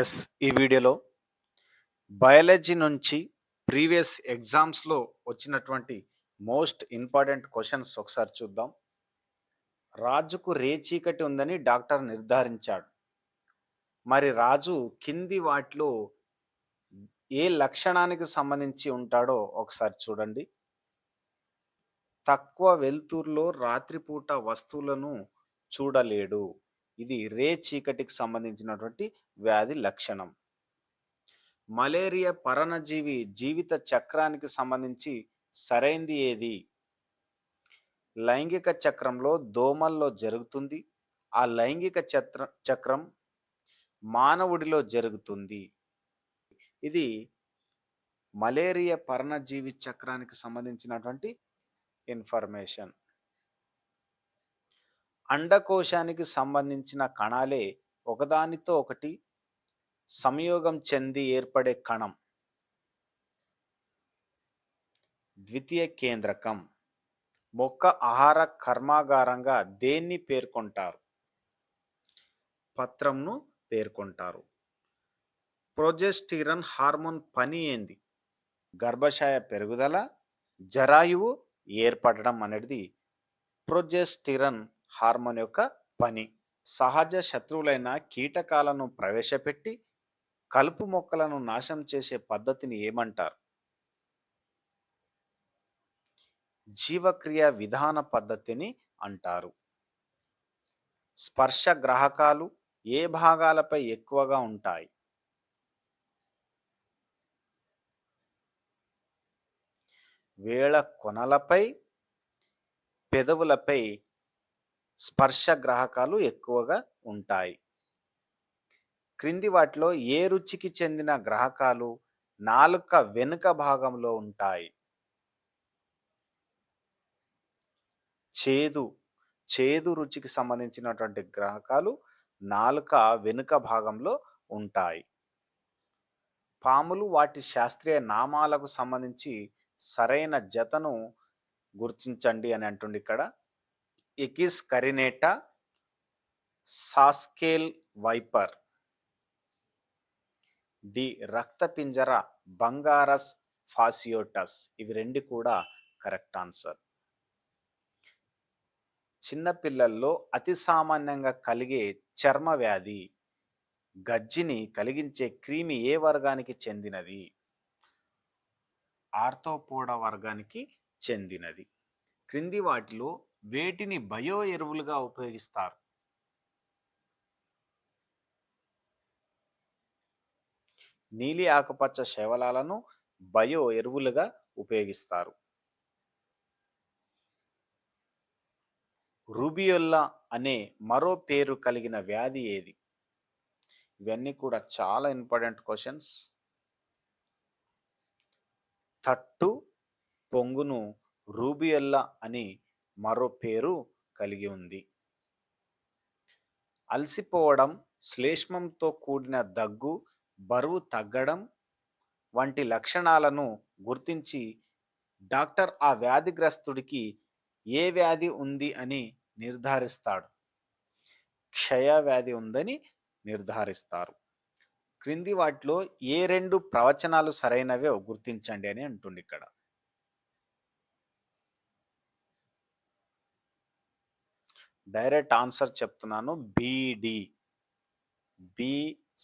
Yes. ఈ వీడియోలో biology నుంచి ప్రీవియస్ ఎగ్జామ్స్‌లో వచ్చినటువంటి మోస్ట్ ఇంపార్టెంట్ క్వెషన్స్ ఒకసారి చూద్దాం. రాజుకు రేచీకటి ఉందని డాక్టర్ నిర్ధారించాడు. మరి రాజు కింది వాటిలో ఏ లక్షణానికి సంబంధించి ఉంటాడో ఒకసారి చూడండి. తక్కువ వెలుతురులో రాత్రిపూట వస్తువులను చూడలేడు. ఇది రేచీకటికి సంబంధించినటువంటి వ్యాధి లక్షణం. మలేరియా పరనజీవి జీవిత చక్రానికి సంబంధించి సరైంది ఏది? లైంగిక చక్రంలో దోమల్లో జరుగుతుంది. ఆ లైంగిక చక్రం మానవుడిలో జరుగుతుంది. ఇది మలేరియా పరనజీవి చక్రానికి సంబంధించినటువంటి ఇన్ఫర్మేషన్. అండకోశానికి సంబంధించిన కణాలే ఒకదానితో ఒకటి సంయోగం చెంది ఏర్పడే కణం ద్వితీయ కేంద్రకం. మొక్క ఆహార కర్మాగారంగా దేన్ని పేర్కొంటారు? పత్రంను పేర్కొంటారు. ప్రొజెస్టిరాన్ హార్మోన్ పని ఏంది? గర్భాశయ పెరుగుదల, జరాయువు ఏర్పడడం అనేది ప్రొజెస్టిరాన్ హార్మోన్ యొక్క పని. సహజ శత్రువులైన కీటకాలను ప్రవేశపెట్టి కలుపు మొక్కలను నాశనం చేసే పద్ధతిని ఏమంటారు? జీవక్రియ విధాన పద్ధతిని అంటారు. స్పర్శ గ్రాహకాలు ఏ భాగాలపై ఎక్కువగా ఉంటాయి? వేళ కొనలపై, పెదవులపై స్పర్శ గ్రాహకాలు ఎక్కువగా ఉంటాయి. క్రింది వాటిలో ఏ రుచికి చెందిన గ్రాహకాలు నాలుక వెనుక భాగంలో ఉంటాయి? చేదు రుచికి సంబంధించినటువంటి గ్రాహకాలు నాలుక వెనుక భాగంలో ఉంటాయి. పాములు వాటి శాస్త్రీయ నామాలకు సంబంధించి సరైన జతను గుర్తించండి అని అంటుంది ఇక్కడ. ఎకిస్ కరినేటా, సాస్కేల్ వైపర్. డి రక్తపింజర బంగారస్ ఫాసియోటస్. ఇవి రెండు కూడా కరెక్ట్ ఆన్సర్. చిన్నపిల్లల్లో అతి సామాన్యంగా కలిగే చర్మ వ్యాధి గజ్జిని కలిగించే క్రిమి ఏ వర్గానికి చెందినది? ఆర్థోపోడా వర్గానికి చెందినది. క్రింది వాటిలో వేటిని బయో ఎరువులుగా ఉపయోగిస్తారు? నీలి ఆకుపచ్చ శైవలాలను బయో ఎరువులుగా ఉపయోగిస్తారు. రూబియోల్లా అనే మరో పేరు కలిగిన వ్యాధి ఏది? ఇవన్నీ కూడా చాలా ఇంపార్టెంట్ క్వశ్చన్స్. తట్టు పొంగును రూబియోల్లా అని మరో పేరు కలిగి ఉంది. అలసిపోవడం, శ్లేష్మంతో కూడిన దగ్గు, బరువు తగ్గడం వంటి లక్షణాలను గుర్తించి డాక్టర్ ఆ వ్యాధిగ్రస్తుడికి ఏ వ్యాధి ఉంది అని నిర్ధారిస్తాడు? క్షయ వ్యాధి ఉందని నిర్ధారిస్తారు. క్రింది వాటిలో ఏ రెండు ప్రవచనాలు సరైనవో గుర్తించండి అని అంటుంది ఇక్కడ. డైరెక్ట్ ఆన్సర్ చెప్తున్నాను. బిడి. బి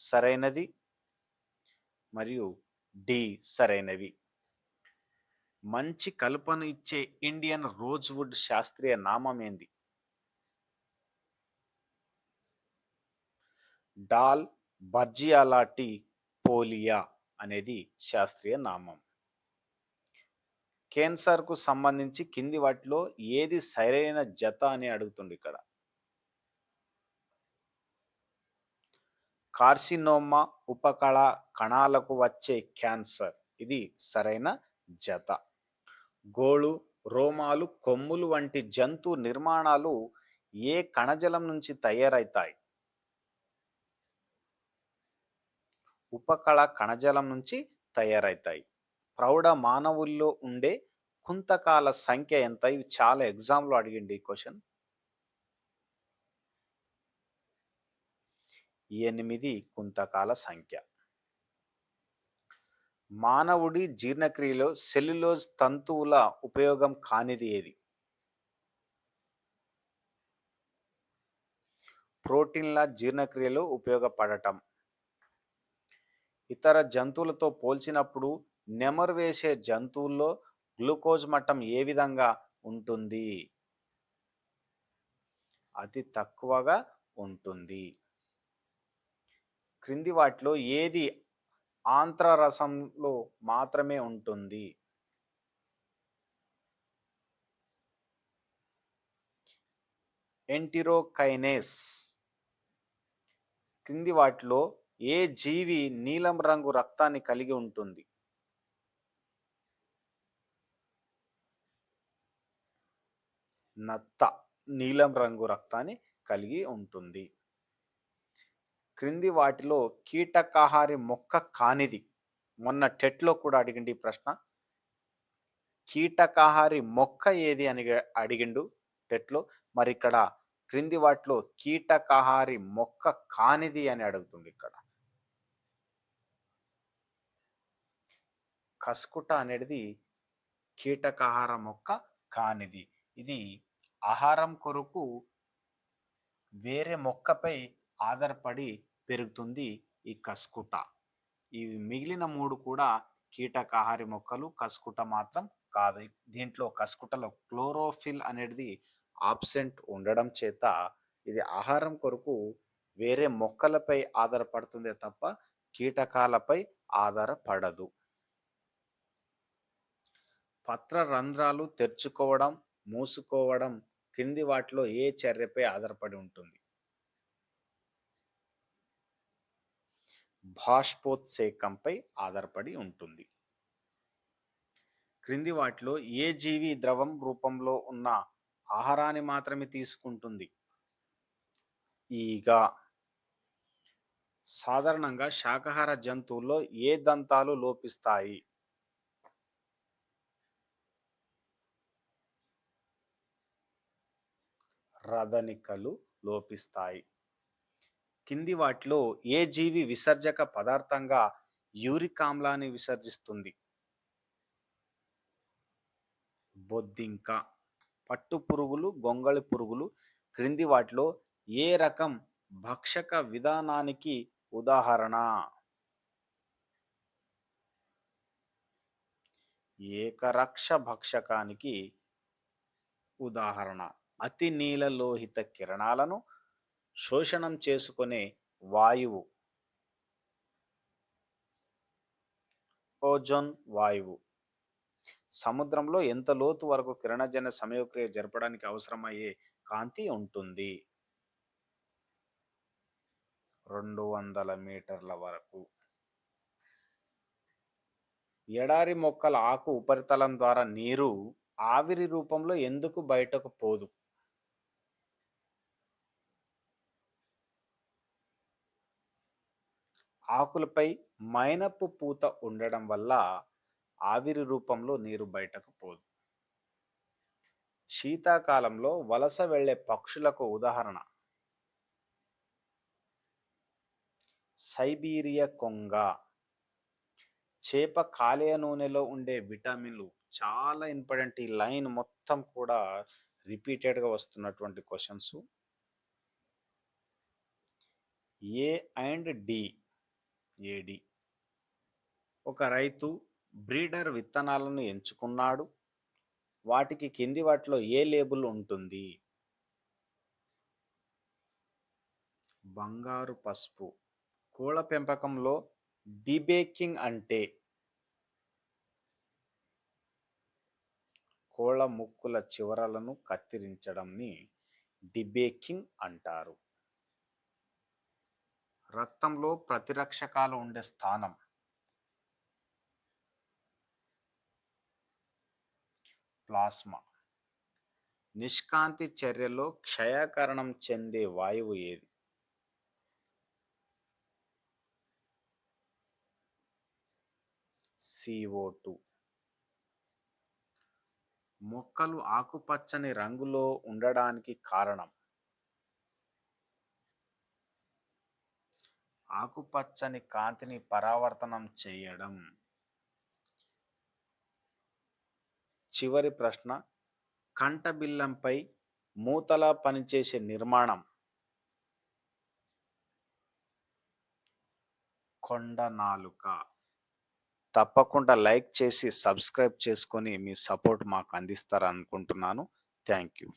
సరైనది మరియు డి సరైనవి. మంచి కలుపను ఇచ్చే ఇండియన్ రోజ్వుడ్ శాస్త్రీయ నామం ఏంది? డాల్ బర్జియాలాటి పోలియా అనేది శాస్త్రీయ నామం. క్యాన్సర్కు సంబంధించి కింది వాటిలో ఏది సరైన జత అని అడుగుతుంది ఇక్కడ. కార్సినోమా ఉపకళ కణాలకు వచ్చే క్యాన్సర్. ఇది సరైన జత. గోళ్ళు, రోమాలు, కొమ్ములు వంటి జంతు నిర్మాణాలు ఏ కణజాలం నుంచి తయారవుతాయి? ఉపకళ కణజాలం నుంచి తయారవుతాయి. ప్రౌఢ మానవుల్లో ఉండే కుంతకాల సంఖ్య ఎంత? ఇవి చాలా ఎగ్జామ్లో అడిగింది ఈ క్వశ్చన్. 8 కుంతకాల సంఖ్య. మానవుడి జీర్ణక్రియలో సెల్యులోజ్ తంతువుల ఉపయోగం కానిది ఏది? ప్రోటీన్ల జీర్ణక్రియలో ఉపయోగపడటం. ఇతర జంతువులతో పోల్చినప్పుడు నెమరు వేసే జంతువుల్లో గ్లూకోజ్ మట్టం ఏ విధంగా ఉంటుంది? అతి తక్కువగా ఉంటుంది. క్రింది వాటిలో ఏది ఆంత్రరసంలో మాత్రమే ఉంటుంది? ఎంటిరోకైనేస్. క్రింది వాటిలో ఏ జీవి నీలం రంగు రక్తాన్ని కలిగి ఉంటుంది? నత్త నీలం రంగు రక్తాన్ని కలిగి ఉంటుంది. క్రింది వాటిలో కీటకాహారి మొక్క కానిది? మొన్న టెట్లో కూడా అడిగిండి ఈ ప్రశ్న. కీటకాహారి మొక్క ఏది అని అడిగిండు టెట్లో. మరి ఇక్కడ క్రింది వాటిలో కీటకాహారి మొక్క కానిది అని అడుగుతుంది ఇక్కడ. కస్కుట అనేది కీటకాహార మొక్క కానిది. ఇది ఆహారం కొరకు వేరే మొక్కపై ఆధారపడి పెరుగుతుంది ఈ కస్కుట. ఈ మిగిలిన 3 కూడా కీటకాహారి మొక్కలు, కస్కుట మాత్రం కాదు. దీంట్లో కస్కుటలో క్లోరోఫిల్ అనేది ఆబ్సెంట్ ఉండడం చేత ఇది ఆహారం కొరకు వేరే మొక్కలపై ఆధారపడుతుందే తప్ప కీటకాలపై ఆధారపడదు. పత్ర రంధ్రాలు తెరుచుకోవడం, మూసుకోవడం క్రింది వాటిలో ఏ చర్యపై ఆధారపడి ఉంటుంది? బాష్పోత్సేకంపై ఆధారపడి ఉంటుంది. క్రింది వాటిలో ఏ జీవి ద్రవం రూపంలో ఉన్న ఆహారాన్ని మాత్రమే తీసుకుంటుంది? ఈగ. సాధారణంగా శాకాహార జంతువుల్లో ఏ దంతాలు లోపిస్తాయి? రదనికలు లోపిస్తాయి. కింది వాటిలో ఏ జీవి విసర్జక పదార్థంగా యూరిక్ ఆమ్లాన్ని విసర్జిస్తుంది? బొద్దింక. పట్టు పురుగులు, గొంగళి పురుగులు క్రింది వాటిలో ఏ రకం భక్షక విధానానికి ఉదాహరణ? ఏకరక్ష భక్షకానికి ఉదాహరణ. అతి నీలలోహిత కిరణాలను శోషణం చేసుకునే వాయువు ఓజోన్ వాయువు. సముద్రంలో ఎంత లోతు వరకు కిరణజన్య సమయోక్రియ జరపడానికి అవసరమయ్యే కాంతి ఉంటుంది? 200 మీటర్ల వరకు. ఎడారి మొక్కల ఆకు ఉపరితలం ద్వారా నీరు ఆవిరి రూపంలో ఎందుకు బయటకు పోదు? ఆకులపై మైనపు పూత ఉండడం వల్ల ఆవిరి రూపంలో నీరు బయటకు పోదు. శీతాకాలంలో వలస వెళ్ళే పక్షులకు ఉదాహరణ? సైబీరియా కొంగ. చేప కాలేయ నూనెలో ఉండే విటమిన్లు చాలా ఇంపార్టెంట్. ఈ లైన్ మొత్తం కూడా రిపీటెడ్గా వస్తున్నటువంటి questions. A and D. AD. ఒక రైతు బ్రీడర్ విత్తనాలను ఎంచుకున్నాడు. వాటికి కింది వాటిలో ఏ లేబుల్ ఉంటుంది? బంగారు పసుపు. కోళ్ళ పెంపకంలో డిబేకింగ్ అంటే? కోళ్ళ ముక్కుల చివరలను కత్తిరించడంని డిబేకింగ్ అంటారు. రక్తంలో ప్రతిరక్షకాలు ఉండే స్థానం? ప్లాస్మా. నిష్కాంతి చర్యలో క్షయకరణం చెందే వాయువు ఏది? CO2. మొక్కలు ఆకుపచ్చని రంగులో ఉండడానికి కారణం? ఆకుపచ్చని కాంతిని పరావర్తనం చేయడం. చివరి ప్రశ్న, కంటబిల్లంపై మూతలా పనిచేసే నిర్మాణం. కొండ నాలుక. తప్పకుండా లైక్ చేసి సబ్స్క్రైబ్ చేసుకొని మీ సపోర్ట్ మాకు అందిస్తారనుకుంటున్నాను. Thank you.